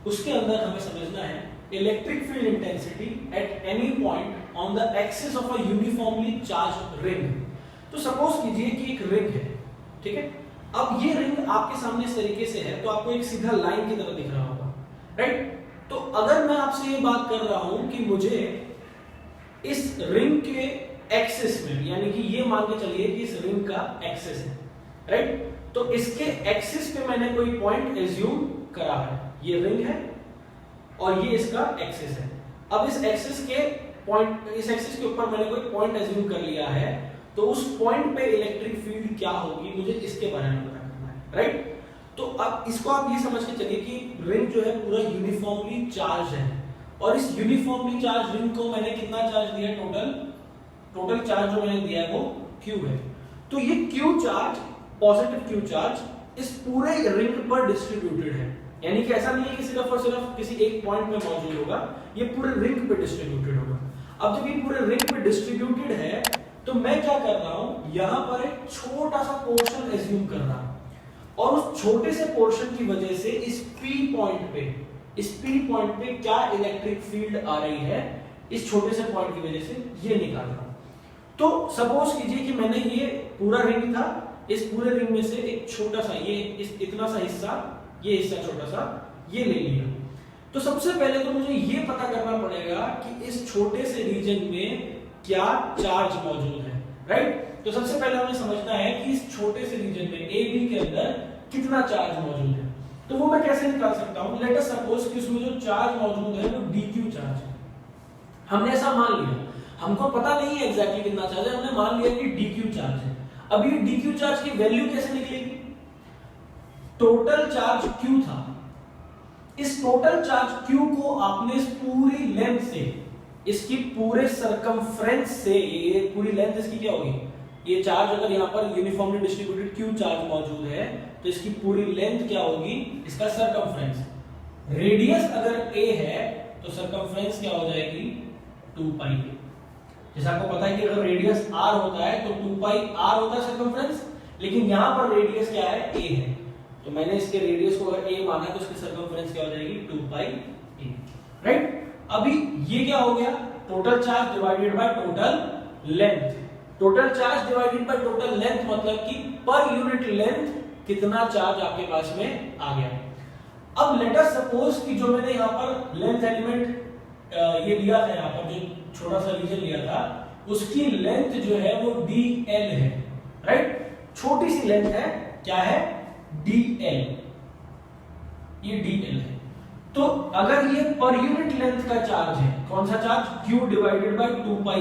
उसके अंदर हमें समझना है electric field intensity at any point on the axis of a uniformly charge ring. तो सपोज कीजिए कि एक रिंग है, ठीक है। अब ये रिंग आपके सामने इस तरीके से है, तो आपको एक सीधा लाइन की तरह दिख रहा होगा, राइट। तो अगर मैं आपसे ये बात कर रहा हूं कि मुझे इस रिंग के एक्सिस में, यानी कि ये मान के चलिए कि इस रिंग का एक्सिस है, राइट, तो इसके एक्सिस पे मैंने कोई पॉइंट एज्यूम करा है, ये रिंग है और ये इसका एक्सिस है। अब इस एक्सिस के पॉइंट, इस एक्सिस के ऊपर मैंने कोई पॉइंट एज्यूम कर लिया है, तो उस पॉइंट पे इलेक्ट्रिक फील्ड क्या होगी मुझे इसके बारे में पता करना है, राइट। तो अब इसको आप ये समझ के चलिए कि रिंग जो है पूरा यूनिफॉर्मली चार्ज है, और इस यूनिफॉर्मली चार्ज रिंग को मैंने कितना चार्ज दिया, टोटल चार्ज जो मैंने दिया है वो Q है। तो ये Q charge, positive Q charge इस पूरे रिंग पर डिस्ट्रीब्यूटेड है, यानी कि ऐसा नहीं है कि सिर्फ और सिर्फ किसी एक पॉइंट में मौजूद होगा, ये पूरे रिंग पे डिस्ट्रीब्यूटेड होगा। अब जब ये पूरे रिंग पे डिस्ट्रीब्यूटेड है, तो मैं क्या कर रहा हूं, यहां पर एक छोटा सा पोर्शन एज्यूम कर रहा हूं, और उस छोटे से पोर्शन की वजह से इस P पॉइंट पे क्या इलेक्ट्रिक फील्ड आ रही है, इस छोटे से पॉइंट की वजह से ये निकाल रहा हूं। तो सपोज कीजिए कि मैंने ये पूरा रिंग था, इस पूरे रिंग में से एक छोटा सा, ये इतना सा हिस्सा, ये हिस्सा छोटा सा ये ले लिया। तो सबसे पहले तो मुझे ये पता करना पड़ेगा कि इस छोटे से रीजन में क्या चार्ज मौजूद है, राइट। तो सबसे पहले हमें समझना है कि इस छोटे से रीजन में AB के अंदर कितना चार्ज मौजूद है। तो वो मैं कैसे निकाल सकता हूं, लेट अस सपोज कि उसमें जो चार्ज मौजूद है वो DQ चार्ज है। हमने ऐसा मान लिया, हमको पता नहीं है एग्जैक्टली कितना चार्ज है, हमने मान लिया कि DQ चार्ज है। अब ये DQ चार्ज की वैल्यू कैसे निकलेगी, टोटल चार्ज Q था, इस टोटल चार्ज Q को आपने इस पूरी लेंथ से, इसकी पूरे सरकमफ्रेंस से, ये पूरी लेंथ इसकी क्या होगी, ये चार्ज अगर यहाँ पर यूनिफॉर्मली डिस्ट्रीब्यूटेड Q चार्ज मौजूद है, तो इसकी पूरी लेंथ क्या होगी, इसका सरकमफ्रेंस। रेडियस अगर A है तो सरकमफ्रेंस क्या हो जाएगी 2π। जैसे आपको पता है कि अगर रेडियस R होता है तो 2πr होता है सरकमफ्रेंस, लेकिन यहाँ पर रेडियस क्या है, A है, तो मैंने इसके रेडियस को अगर A माना तो इसकी सरकमफ्रेंस क्या हो जाएगी 2πa, राइट। अभी ये क्या हो गया, total charge divided by total length. Total charge divided by total length मतलब कि पर यूनिट लेंथ कितना चार्ज आपके पास में आ गया। अब लेट अस सपोज कि जो मैंने यहाँ पर लेंथ एलिमेंट ये लिया था, यहाँ पर जो छोटा सा रीजन लिया था, उसकी लेंथ जो है वो dl है, राइट। छोटी सी लेंथ है, क्या है, dl, ये dl है। तो अगर ये पर यूनिट लेंथ का चार्ज है, कौन सा charge, Q divided by 2πa,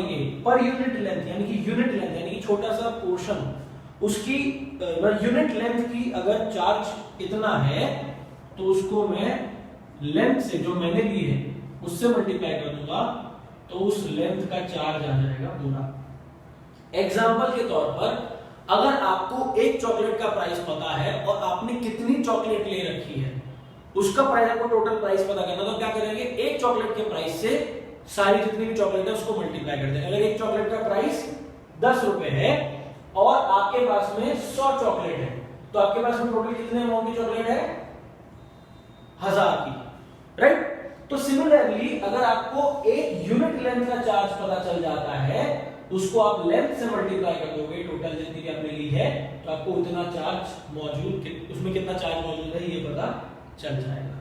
per unit length यानी कि यूनिट लेंथ यानी कि छोटा सा पोर्शन, उसकी यूनिट लेंथ की अगर चार्ज इतना है, तो उसको मैं लेंथ से जो मैंने ली है उससे मल्टीप्लाई कर दूंगा, तो उस लेंथ का चार्ज आ जाएगा पूरा। एग्जांपल के तौर पर अगर आपको एक चॉकलेट का प्राइस पता है और आपने कितनी चॉकलेट ले रखी है, उसका प्राइस, आपको टोटल प्राइस पता करना, तो क्या करेंगे, एक चॉकलेट के प्राइस से सारी जितनी भी चॉकलेट है उसको मल्टीप्लाई कर देंगे। अगर एक चॉकलेट का प्राइस 10 रुपए है और आपके पास में 100 चॉकलेट है, तो आपके पास में टोटल कितने अमाउंट की चॉकलेट है, 1000 की, राइट। तो सिमिलरली अगर आपको एक यूनिट लेंथ का चार्ज पता चल जाता है, उसको आप लेंथ से मल्टीप्लाई कर दोगे, टोटल जितनी भी आपने ली है, तो आपको उतना चार्ज मौजूद, उसमें कितना चार्ज मौजूद है ये पता चल जाएगा,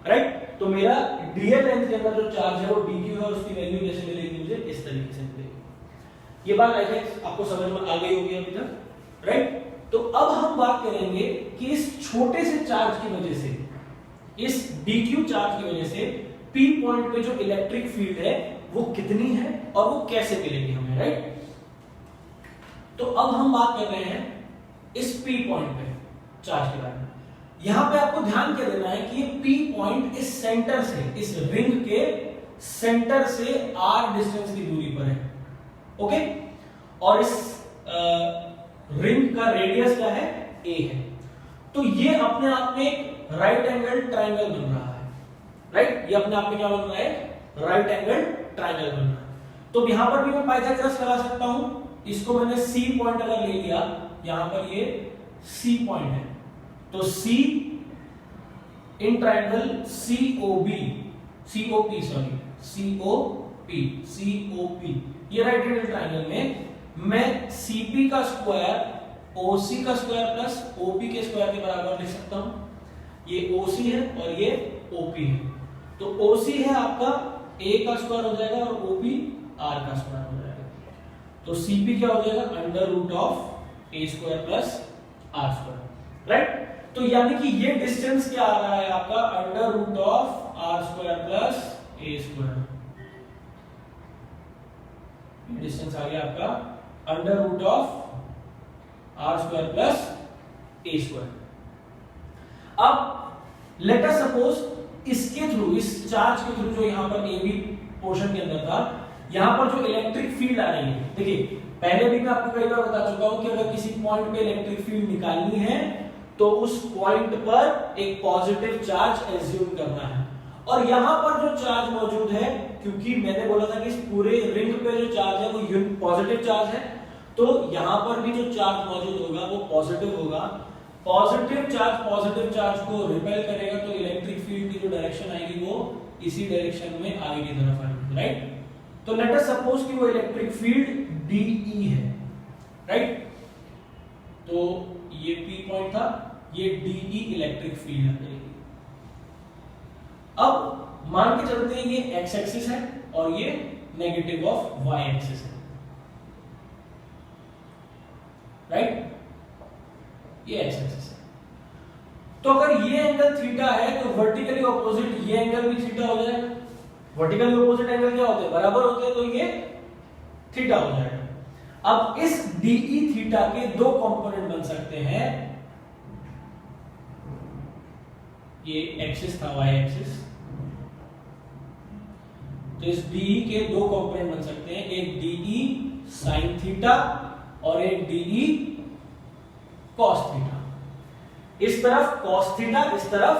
राइट। तो मेरा डीएल लेंथ के अंदर जो चार्ज है वो dq है, और उसकी वैल्यू कैसे मिलेगी मुझे, इस तरीके से मिलेगी। ये बात आई थिंक आपको समझ में आ गई होगी अभी तक, राइट। तो अब हम बात करेंगे कि इस छोटे से चार्ज की वजह से, इस dq चार्ज की वजह से P पॉइंट पे जो इलेक्ट्रिक फील्ड है वो कितनी है और वो कैसे मिलेगी हमें, राइट। तो अब हम बात कर रहे हैं इस P पॉइंट पे चार्ज के बारे में। यहां पे आपको ध्यान क्या देना है कि ये P पॉइंट इस सेंटर से, इस रिंग के सेंटर से r डिस्टेंस की दूरी पर है, ओके। और इस रिंग का रेडियस क्या है, a है। तो ये अपने आप में एक राइट एंगल ट्रायंगल बन रहा है, राइट। ये अपने आप में क्या बन रहा है, राइट एंगल ट्रायंगल बन रहा है। तो यहां पर भी मैं पाइथागोरस लगा सकता हूं, इसको मैंने C पॉइंट अगर ले लिया, यहां पर ये C पॉइंट है, तो C इन ट्रायंगल COP ये राइट एंगल ट्रायंगल में मैं CP का स्क्वायर OC का स्क्वायर प्लस OP के स्क्वायर के बराबर लिख सकता हूं। ये OC है और ये OP है, तो OC है आपका A का स्क्वायर हो जाएगा और OP R का स्क्वायर हो जाएगा, तो CP क्या हो जाएगा under root of A square plus R square, right. तो यानी कि ये डिस्टेंस क्या आ रहा है आपका under root of R square plus A square, distance आ गया आपका under root of R square plus A square. अब लेट अस सपोज इसके थ्रू, इस चार्ज के थ्रू जो यहां पर AB पोर्शन के अंदर था, यहां पर जो इलेक्ट्रिक फील्ड आ रही है, देखिए पहले भी मैं आपको कई बार बता चुका हूं कि अगर किसी पॉइंट पे इलेक्ट्रिक फील्ड निकालनी है तो उस पॉइंट पर एक पॉजिटिव चार्ज एज्यूम करना है, और यहां पर जो चार्ज मौजूद है, क्योंकि मैंने बोला था कि इस पूरे रिंग पे जो चार्ज है वो पॉजिटिव चार्ज है, तो यहां पर भी जो चार्ज मौजूद होगा वो पॉजिटिव होगा। पॉजिटिव चार्ज को रिपेल करेगा, तो इलेक्ट्रिक फील्ड की जो डायरेक्शन आएगी वो इसी डायरेक्शन में आगे की तरफ आएगी, राइट। तो लेट अस सपोज कि वो इलेक्ट्रिक फील्ड DE है, राइट। तो ये P पॉइंट था, ये DE इलेक्ट्रिक फील्ड है। अब मान के चलते हैं ये x एक्सिस है और ये नेगेटिव ऑफ y एक्सिस है, राइट, ये x एक्सिस है। तो अगर ये एंगल थीटा है तो वर्टिकली ऑपोजिट ये एंगल भी थीटा हो जाएगा। वर्टिकली ऑपोजिट एंगल क्या होते हैं, बराबर होते हैं, तो ये थीटा हो जाएगा। अब इस DE थीटा के दो कंपोनेंट बन सकते हैं, ये एक्सिस था y एक्सिस, तो इस DE के दो कंपोनेंट बन सकते हैं, एक DE sin थीटा और एक DE cos थीटा। इस तरफ cos थीटा, इस तरफ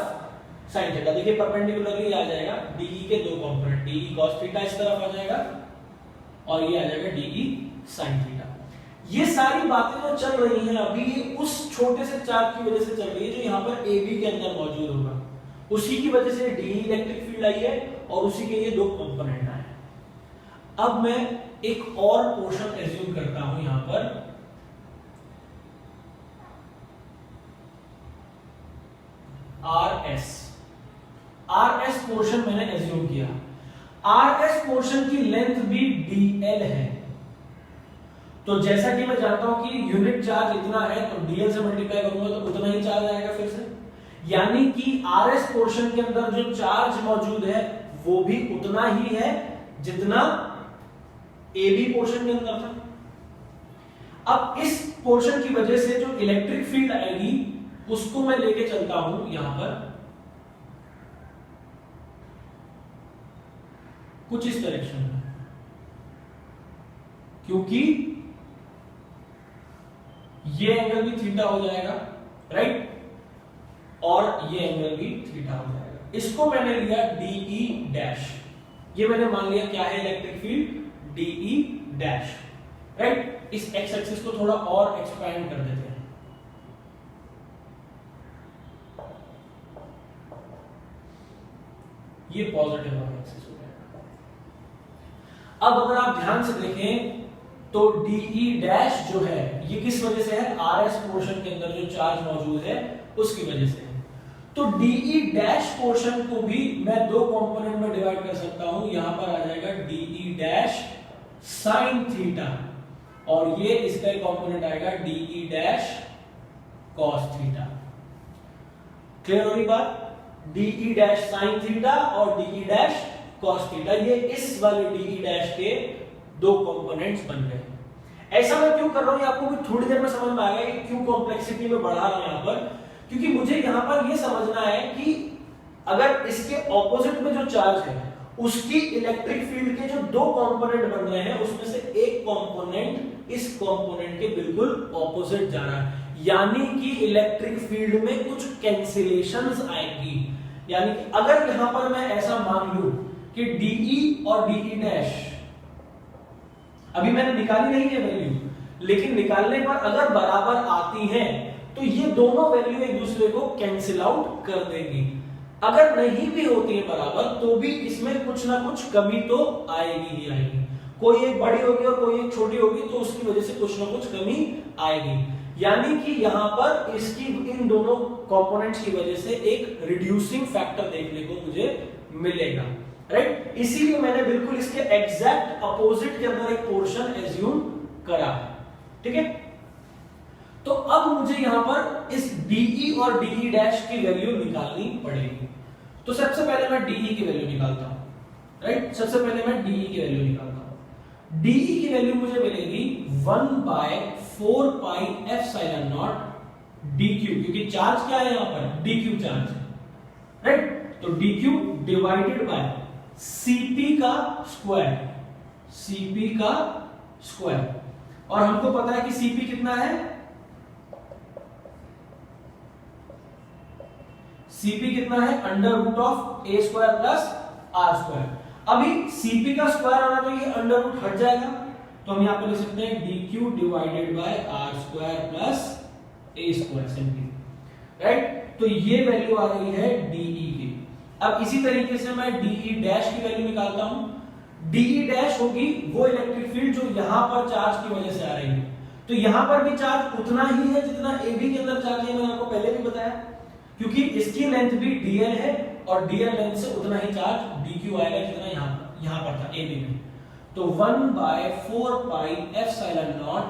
sin थीटा। देखिए परपेंडिकुलरली आ जाएगा DE के दो कंपोनेंट, DE cos थीटा इस तरफ आ जाएगा और ये आ जाएगा DE sin थीटा। ये सारी बातें जो चल रही हैं अभी, ये उस छोटे से चार्ज की वजह से चल रही है जो यहाँ पर AB के अंदर मौजूद होगा, उसी की वजह से DE इलेक्ट्रिक फील्ड आई है और उसी के ये दो कंपोनेंट आए। अब मैं एक और पोर्शन एज्यूम करता हूं यहां पर, RS पोर्शन मैंने एज्यूम किया। RS पोर्शन की लेंथ भी DL है, तो जैसा कि मैं जानता हूं कि यूनिट चार्ज इतना है तो DL से मल्टीप्लाई करूंगा तो उतना ही चार्ज आएगा फिर से, यानी कि RS पोर्शन के अंदर जो चार्ज मौजूद है वो भी उतना ही है जितना AB पोर्शन के अंदर था। अब इस पोर्शन की वजह से जो इलेक्ट्रिक फील्ड आएगी उसको मैं लेके चलता हूं यहां पर कुछ इस डायरेक्शन में, क्योंकि ये एंगल भी थीटा हो जाएगा, राइट, और ये एंगल भी थीटा हो जाएगा। इसको मैंने लिया DE डैश, ये मैंने मान लिया क्या है electric field DE dash, right. इस x एक्सिस को थोड़ा और एक्सपैंड कर देते हैं, ये पॉजिटिव वाला एक्सिस हो जाएगा। अब अगर आप ध्यान से देखें तो DE डैश जो है ये किस वजह से है, RS पोर्शन के अंदर जो चार्ज मौजूद है उसकी वजह से है। तो DE डैश पोर्शन को भी मैं दो कंपोनेंट में डिवाइड कर सकता हूं, यहां पर आ जाएगा DE डैश sin थीटा और ये इसका एक कंपोनेंट आएगा DE dash cos theta. Clear हो रही बात, DE डैश sin थीटा और DE डैश cos थीटा, ये इस वाले DE डैश के दो कंपोनेंट्स बन गए। ऐसा मैं क्यों कर रहा हूं, ये आपको भी थोड़ी देर में समझ में आएगा कि क्यों कॉम्प्लेक्सिटी में बढ़ा रहा हूं यहां पर, क्योंकि मुझे यहां पर ये समझना है कि अगर इसके ऑपोजिट में जो चार्ज है उसकी इलेक्ट्रिक फील्ड के जो दो कंपोनेंट बन रहे हैं उसमें से एक कंपोनेंट इस कंपोनेंट के बिल्कुल ऑपोजिट जा रहा है, यानी कि इलेक्ट्रिक फील्ड में कुछ कैंसिलेशंस आएंगी। यानी कि अगर यहां पर मैं ऐसा मान लूं कि DE और DE डैश, अभी मैंने निकाली नहीं है वैल्यू, लेकिन निकालने पर अगर बराबर आती है तो ये दोनों वैल्यू एक दूसरे को कैंसिल आउट कर देंगी। अगर नहीं भी होती है बराबर तो भी इसमें कुछ ना कुछ कमी तो आएगी ही आएगी। कोई एक बड़ी होगी और कोई एक छोटी होगी तो उसकी वजह से कुछ ना कुछ कमी आएगी। यानी कि यहां पर इसकी इन दोनों कंपोनेंट्स की वजह से एक रिड्यूसिंग फैक्टर देखने को मुझे मिलेगा, राइट। इसीलिए मैंने बिल्कुल इसके एग्जैक्ट अपोजिट के अंदर एक पोर्शन एज्यूम करा है, ठीक है। तो अब मुझे यहां पर इस DE और DE डैश की वैल्यू निकालनी पड़ेगी। तो सबसे पहले मैं DE की वैल्यू निकालता हूं, राइट। सबसे पहले मैं DE की वैल्यू निकालता हूं। DE की वैल्यू मुझे मिलेगी 1/4 पाई एप्सिलॉन नॉट dq, क्योंकि चार्ज क्या है यहां पर, dq चार्ज है, राइट। तो dq डिवाइडेड बाय Cp का स्क्वायर, Cp का स्क्वायर। और हमको पता है कि Cp कितना है, Cp कितना है, under root of a square plus r square. अभी Cp का स्क्वायर आना तो ये अंडर रूट हट जाएगा, तो हम यहां पर लिख सकते हैं dq divided by r square plus a square simply, right. तो ये वैल्यू आ रही है DE की। अब इसी तरीके से मैं DE डैश की वैल्यू निकालता हूं। DE डैश होगी वो इलेक्ट्रिक फील्ड जो यहां पर चार्ज की वजह से आ रही है। तो यहां पर भी चार्ज उतना ही है जितना AB के अंदर चार्ज है, मैंने आपको पहले भी बताया, क्योंकि इसकी लेंथ भी dl है और dl लेंथ से उतना ही चार्ज dq आएगा जितना यहां पर था AB में। तो 1/4 pi epsilon not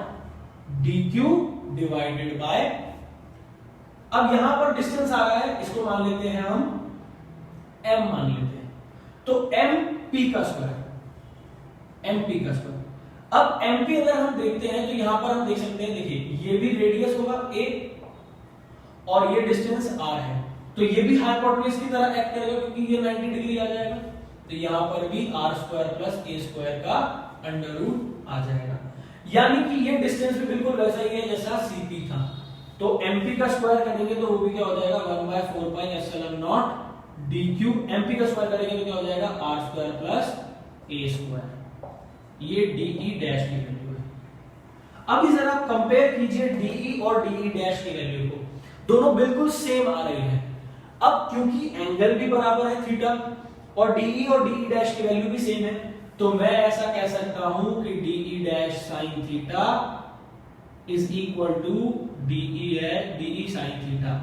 dq divided by, अब यहां पर डिस्टेंस आ रहा है, इसको मान लेते हैं हम m मान लेते हैं, तो mp का स्क्वायर, mp का स्क्वायर। अब mp अगर हम देखते हैं तो यहां पर हम देख सकते हैं, देखिए ये भी रेडियस होगा a और ये डिस्टेंस r है, तो ये भी हाइपोटेन्यूज की तरह एक्ट करेगा क्योंकि ये 90 डिग्री आ जाएगा। तो यहां पर भी r square plus a square का अंडर रूट आ जाएगा, यानी कि ये डिस्टेंस भी बिल्कुल वैसा ही है जैसा Cp था। तो mp का स्क्वायर करेंगे तो वो भी क्या हो जाएगा, 1/4 pi epsilon not dq, mp का स्क्वायर करेंगे तो क्या हो जाएगा, r square plus a square. ये DE डैश की वैल्यू है। अभी जरा कंपेयर कीजिए DE और DE डैश की वैल्यू को, दोनों बिल्कुल सेम आ रही है। अब क्योंकि एंगल भी बराबर है थीटा और DE और DE डैश की वैल्यू भी सेम है, तो मैं ऐसा कह सकता हूं कि DE dash sine theta is equal to DE है DE साइन थीटा,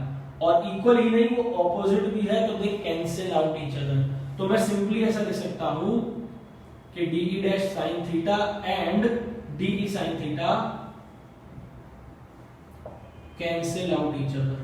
और इक्वल ही नहीं वो ऑपोजिट भी है, तो they cancel out each other. तो मैं सिंपली ऐसा लिख सकता हूं कि DE dash sine theta and DE sine theta cancel out each other.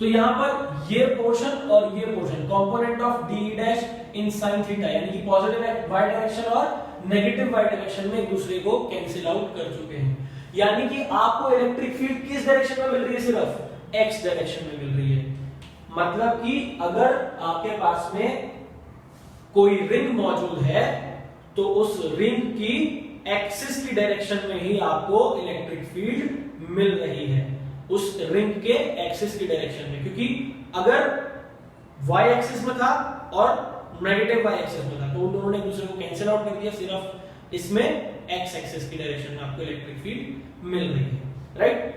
तो यहां पर ये पोर्शन और ये portion component of DE dash in sine theta, यानी कि पॉजिटिव y डायरेक्शन और नेगेटिव y डायरेक्शन में एक दूसरे को कैंसिल आउट कर चुके हैं। यानी कि आपको इलेक्ट्रिक फील्ड किस डायरेक्शन में मिल रही है, सिर्फ x डायरेक्शन में मिल रही है। मतलब कि अगर आपके पास में कोई रिंग मौजूद है तो उस रिंग की एक्सिस की डायरेक्शन में ही आपको इलेक्ट्रिक फील्ड मिल रही है, उस रिंग के एक्सिस की डायरेक्शन में, क्योंकि अगर y एक्सिस में था और नेगेटिव y एक्सिस में था तो उन दोनों ने एक दूसरे को कैंसिल आउट कर दिया, सिर्फ इसमें x एक्सिस की डायरेक्शन में आपको इलेक्ट्रिक फील्ड मिल रही है, राइट।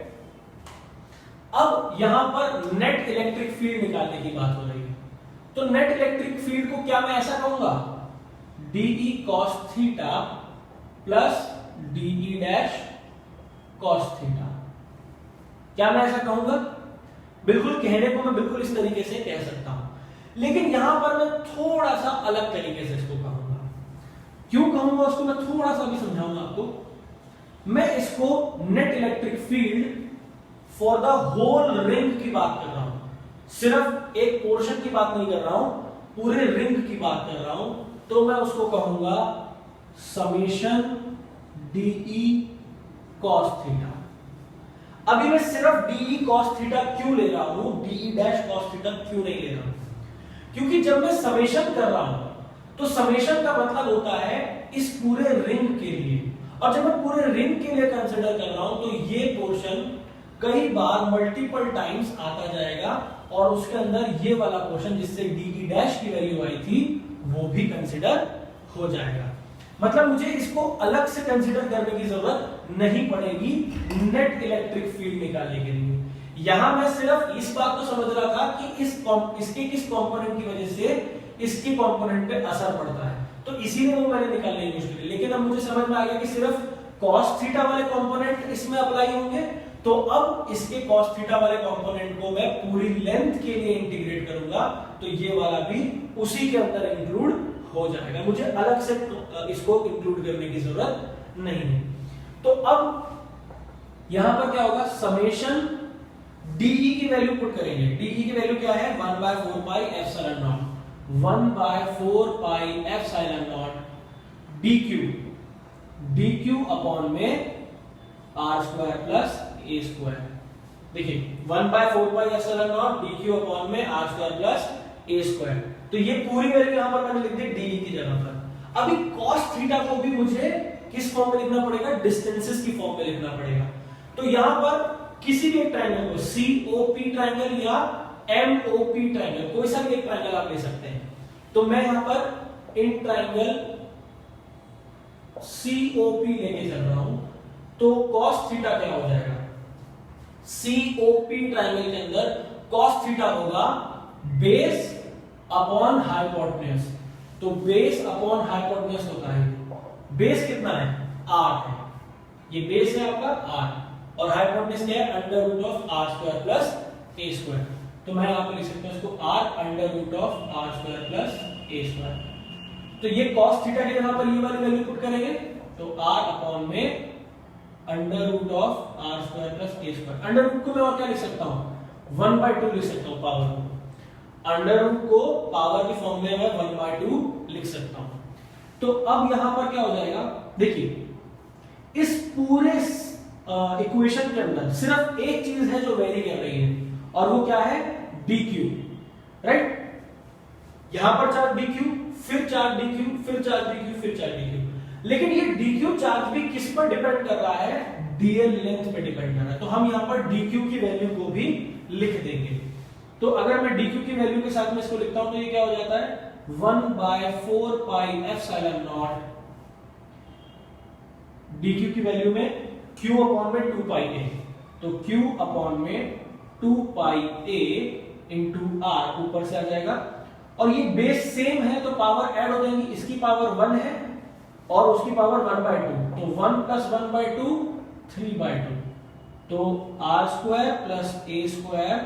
अब यहां पर नेट इलेक्ट्रिक फील्ड निकालने की बात हो रही है, तो नेट इलेक्ट्रिक फील्ड को क्या मैं ऐसा कहूंगा, DE cos theta plus DE dash cos theta, क्या मैं ऐसा कहूंगा? बिल्कुल कहने को मैं बिल्कुल इस तरीके से कह सकता हूं, लेकिन यहां पर मैं थोड़ा सा अलग तरीके से इसको कहूंगा। क्यों कहूंगा उसको मैं थोड़ा सा भी समझाऊंगा आपको। मैं इसको net electric field for the whole ring की बात कर रहा हूं, सिर्फ एक पोर्शन की बात नहीं कर रहा हूं, पूरे रिंग की बात कर रहा हूं। तो मैं उसको कहूंगा समेशन DE cos थीटा। अभी मैं सिर्फ DE cos थीटा क्यों ले रहा हूं, DE डैश cos थीटा क्यों नहीं ले रहा हूं? क्योंकि जब मैं समेशन कर रहा हूं तो समेशन का मतलब होता है इस पूरे रिंग के लिए, और जब मैं पूरे रिंग के लिए कंसीडर कर रहा हूं तो ये पोर्शन कई बार मल्टीपल टाइम्स आता जाएगा और उसके अंदर ये वाला पोर्शन जिससे DE डैश की वैल्यू आई थी वो भी कंसीडर हो जाएगा। मतलब मुझे इसको अलग से कंसीडर करने की जरूरत नहीं पड़ेगी नेट इलेक्ट्रिक फील्ड निकालने के लिए। यहां मैं सिर्फ इस बात को समझ रहा था कि इसके किस कंपोनेंट की वजह से इसके कंपोनेंट पे असर पड़ता है, तो इसीलिए वो मैंने निकालने की कोशिश की। लेकिन अब मुझे समझ में आ गया कि सिर्फ cos थीटा वाले कंपोनेंट इसमें अप्लाई होंगे, तो अब इसके cos थीटा वाले कंपोनेंट को मैं पूरी लेंथ के लिए इंटीग्रेट करूंगा, तो ये वाला भी उसी के अंदर इंक्लूड हो जाएगा, मुझे अलग से इसको इंक्लूड करने की जरूरत नहीं है। तो अब यहां पर क्या होगा, समेशन DE की वैल्यू पुट करेंगे। DE की वैल्यू क्या है, 1/4 pi epsilon not, 1/4 pi epsilon not dq upon में r square plus a square. देखिए 1/4 pi epsilon not dq upon में r square plus a square, तो ये पूरी वैल्यू यहां पर मैंने लिख दी DE की जगह पर। अभी cos थीटा को भी मुझे किस फॉर्म में लिखना पड़ेगा, डिस्टेंसेस की फॉर्म में लिखना पड़ेगा। तो यहां पर किसी भी एक ट्रायंगल को COP ट्रायंगल या MOP ट्रायंगल, कोई सा भी एक ट्रायंगल आप ले सकते हैं। तो मैं यहां पर इन ट्रायंगल COP लेके चल रहा हूं, तो cos थीटा क्या हो जाएगा, COP ट्रायंगल के अंदर cos थीटा होगा बेस अपॉन हाइपोटेन्यूज। तो बेस अपॉन हाइपोटेन्यूज होता है, बेस कितना है, r है, ये बेस है आपका r, और हाइपोटेन्यूज क्या है, under root of r square plus a square. तो मैं यहां पर लिख सकता हूं इसको r under root of r square plus a square. तो ये cos थीटा की जगह पर ये वाली वैल्यू पुट करेंगे, तो r अपॉन में under root of r square plus a square. Under root को मैं और क्या लिख सकता हूं, 1/2 लिख सकता हूं, पावर को, अंडर रूट को पावर की फॉर्म में मैं 1/2 लिख सकता हूं। तो अब यहां पर क्या हो जाएगा, देखिए इस पूरे इक्वेशन के अंदर सिर्फ एक चीज है जो वेरी कर रही है, और वो क्या है, dq, राइट। यहां पर चार्ज dq, फिर चार्ज dq, फिर चार्ज dq, फिर चार्ज dq। लेकिन ये dq चार्ज भी किस पर डिपेंड कर रहा है, dl लेंथ पे डिपेंड कर रहा है। तो हम यहां पर dq की वैल्यू को भी लिख देंगे। तो अगर मैं dq की वैल्यू के साथ में इसको लिखता हूं, तो ये क्या हो जाता है, 1/4 पाई एप्सिलॉन नॉट, dq की वैल्यू में q अपॉन में 2 पाई a, तो q अपॉन में 2 पाई a इंटू r ऊपर से आ जाएगा, और ये बेस सेम है तो पावर ऐड हो जाएंगी, इसकी पावर 1 है और उसकी पावर 1/2, तो 1 + 1/2 3/2, तो r square plus a square.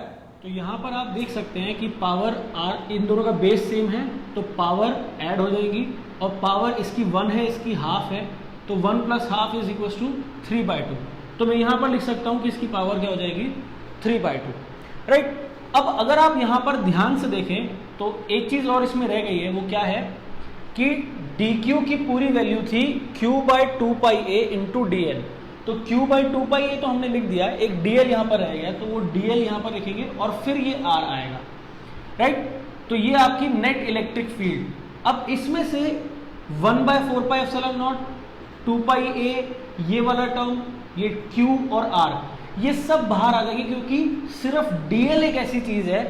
तो यहां पर आप देख सकते हैं कि पावर r, इन दोनों का बेस सेम है तो पावर ऐड हो जाएगी, और पावर इसकी 1 है, इसकी हाफ है, तो 1 + ½ = 3/2। तो मैं यहां पर लिख सकता हूं कि इसकी पावर क्या हो जाएगी, 3/2, राइट। अब अगर आप यहां पर ध्यान से देखें तो एक चीज और इसमें रह गई है, वो क्या है कि dq की पूरी वैल्यू थी q/2 pi a into dl, तो q/2 पाई a तो हमने लिख दिया, एक dl यहां पर रह गया, तो वो dl यहां पर लिखेंगे और फिर ये r आएगा, राइट। तो ये आपकी नेट इलेक्ट्रिक फील्ड। अब इसमें से 1/4 pi epsilon naught, 2 pi a, ये वाला टर्म, ये q और r, ये सब बाहर आ जाएगी, क्योंकि सिर्फ dl एक ऐसी चीज है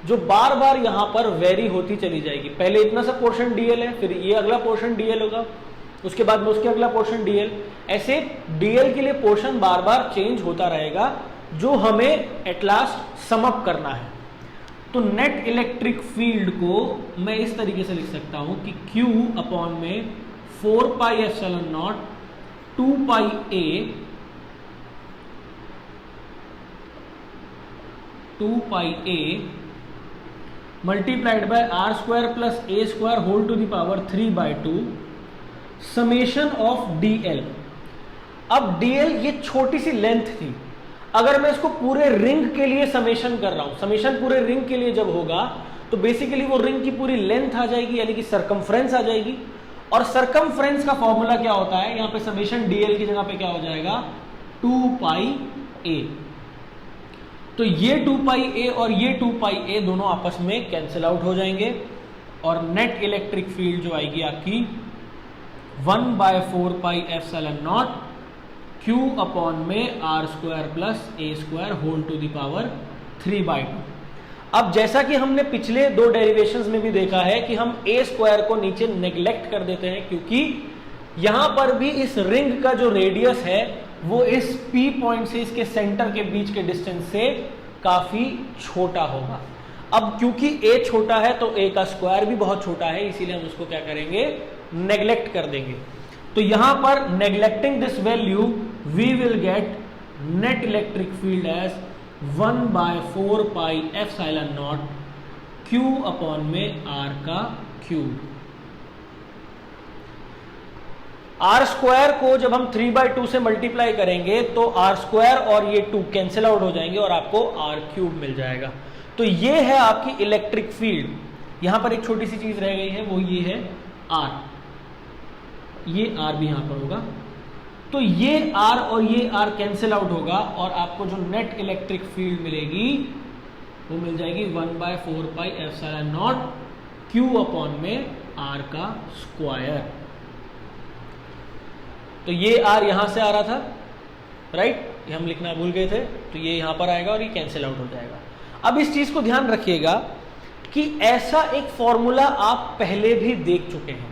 जो बार बार यहां पर वेरी होती चली जाएगी। पहले इतना सा पोर्शन dl है, फिर ये अगला पोर्शन dl होगा, उसके बाद में उसके अगला पोर्शन dl, ऐसे dl के लिए पोर्शन बार बार चेंज होता रहेगा, जो हमें एट लास्ट सम अप करना है। तो नेट इलेक्ट्रिक फील्ड को मैं इस तरीके से लिख सकता हूं कि q अपॉन में 4 pi epsilon naught 2 pi a 2 pi a multiplied by r square plus a square whole to the power 3/2 summation of dl। अब dl ये छोटी सी लेंथ थी, अगर मैं इसको पूरे रिंग के लिए समेशन कर रहा हूं, समेशन पूरे रिंग के लिए जब होगा तो बेसिकली वो रिंग की पूरी लेंथ आ जाएगी, यानी कि सरकमफ्रेंस आ जाएगी, और सरकमफ्रेंस का फॉर्मूला क्या होता है, यहां पे समेशन dl की जगह पे क्या हो जाएगा, 2 पाई a। तो ये 2 पाई a और ये 2 पाई a दोनों आपस में कैंसिल आउट हो जाएंगे, और नेट इलेक्ट्रिक फील्ड जो आएगी आपकी 1/4 pi epsilon naught q upon में r square plus a square whole to the power 3/2। अब जैसा कि हमने पिछले 2 डेरिवेशंस में भी देखा है कि हम a स्क्वायर को नीचे नेग्लेक्ट कर देते हैं, क्योंकि यहां पर भी इस रिंग का जो रेडियस है वो इस P पॉइंट से इसके सेंटर के बीच के डिस्टेंस से काफी छोटा होगा। अब क्योंकि a छोटा है तो a का स्क्वायर भी बहुत छोटा है, इसीलिए हम उसको क्या करेंगे, नेग्लेक्ट कर देंगे। तो यहां पर neglecting this value we will get net electric field as 1/4 pi epsilon naught Q upon में R का क्यूब। आर स्क्वायर को जब हम 3/2 से मल्टीप्लाई करेंगे तो आर स्क्वायर और ये 2 कैंसिल आउट हो जाएंगे और आपको आर क्यूब मिल जाएगा। तो ये है आपकी इलेक्ट्रिक फील्ड। यहां पर एक छोटी सी चीज रह गई है, वो ये है आर, ये आर भी यहां पर होगा। तो ये आर और ये आर कैंसिल आउट होगा और आपको जो नेट इलेक्ट्रिक फील्ड मिलेगी वो मिल जाएगी 1/4 pi epsilon naught Q upon में आर का स्क्वायर। तो ये आर यहां से आ रहा था, राइट, ये हम लिखना भूल गए थे, तो ये यहां पर आएगा और ये कैंसिल आउट हो जाएगा। अब इस चीज को ध्यान रखिएगा कि ऐसा एक फॉर्मूला आप पहले भी देख चुके हैं।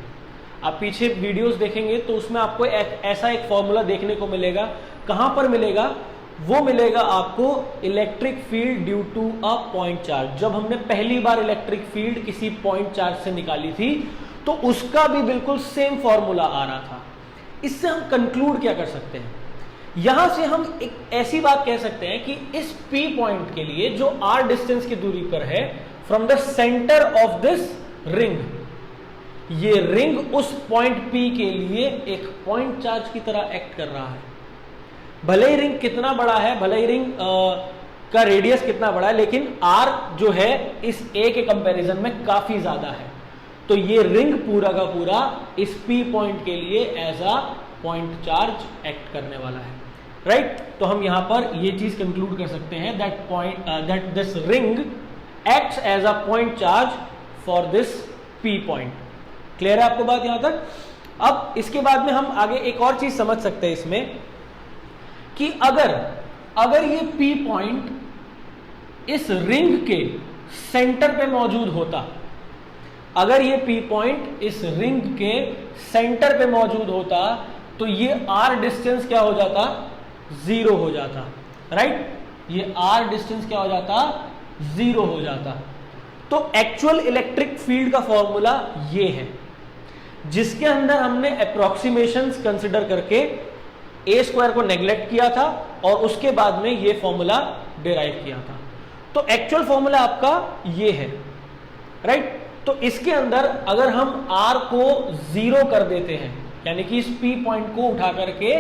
आप पीछे वीडियोस देखेंगे तो उसमें आपको ऐसा एक फॉर्मूला देखने को मिलेगा। कहां पर मिलेगा? वो मिलेगा आपको electric field due to a point charge. जब हमने पहली बार इलेक्ट्रिक फील्ड किसी पॉइंट चार्ज से निकाली थी तो उसका भी बिल्कुल सेम फॉर्मूला आ रहा था। इससे हम कंक्लूड क्या कर सकते हैं? यहां से हम एक ऐसी बात कह सकते हैं कि इस P पॉइंट के लिए जो R डिस्टेंस की दूरी पर है from the centre of this ring, ये रिंग उस पॉइंट P के लिए एक पॉइंट चार्ज की तरह एक्ट कर रहा है। भले ही रिंग कितना बड़ा है, भले ही रिंग का रेडियस कितना बड़ा है, लेकिन R जो है इस A के कंपैरिजन में काफी ज्यादा है। तो ये रिंग पूरा का पूरा इस P पॉइंट के लिए as a point charge act करने वाला है, राइट। तो हम यहां पर ये चीज कंक्लूड कर सकते हैं that this ring acts as a point charge for this P point. Clear है आपको बात यहां तक? अब इसके बाद में हम आगे एक और चीज समझ सकते हैं इसमें कि अगर ये P पॉइंट इस रिंग के सेंटर पे मौजूद होता, अगर ये P पॉइंट इस रिंग के सेंटर पे मौजूद होता तो ये R डिस्टेंस क्या हो जाता? 0 हो जाता, राइट। ये R डिस्टेंस क्या हो जाता? 0 हो जाता। तो एक्चुअल इलेक्ट्रिक फील्ड का फॉर्मूला ये है, जिसके अंदर हमने अप्रोक्सीमेशंस कंसिडर करके a स्क्वायर को नेग्लेक्ट किया था और उसके बाद में ये फॉर्मूला डिराइव किया था। तो एक्चुअल फॉर्मूला आपका ये है, राइट। तो इसके अंदर अगर हम R को 0 कर देते हैं, यानी कि इस P पॉइंट को उठा करके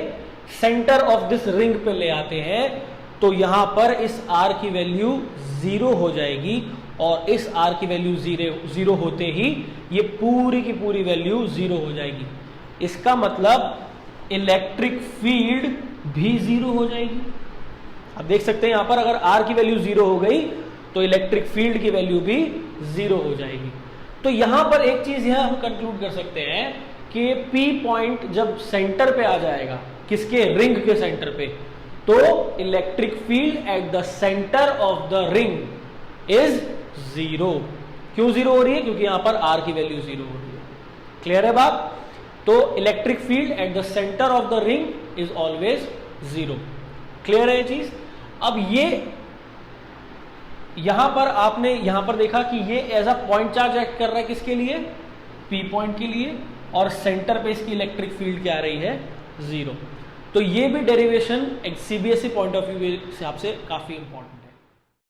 सेंटर ऑफ दिस रिंग पे ले आते हैं, तो यहां पर इस R की वैल्यू 0 हो जाएगी और इस R की वैल्यू 0 होते ही ये पूरी की पूरी वैल्यू 0 हो जाएगी। इसका मतलब इलेक्ट्रिक फील्ड भी 0 हो जाएगी। आप देख सकते हैं यहां पर अगर R की वैल्यू 0 हो गई तो इलेक्ट्रिक फील्ड की वैल्यू भी 0 हो जाएगी। तो यहां पर एक चीज यह हम कंक्लूड कर सकते हैं कि P पॉइंट जब सेंटर पे आ जाएगा, किसके? रिंग के सेंटर पे, तो electric field at the centre of the ring is 0। क्यों 0 हो रही है? क्योंकि यहां पर R की वैल्यू 0 हो रही है। क्लियर है बात? तो electric field at the centre of the ring is always 0। Clear है ये चीज? अब ये यहां पर आपने यहां पर देखा कि ये as a point charge act कर रहा है, किसके लिए? P पॉइंट के लिए, और सेंटर पे इसकी इलेक्ट्रिक फील्ड क्या आ रही है? 0। तो ये भी डेरिवेशन एक CBSE पॉइंट ऑफ व्यू से आपसे काफी इंपॉर्टेंट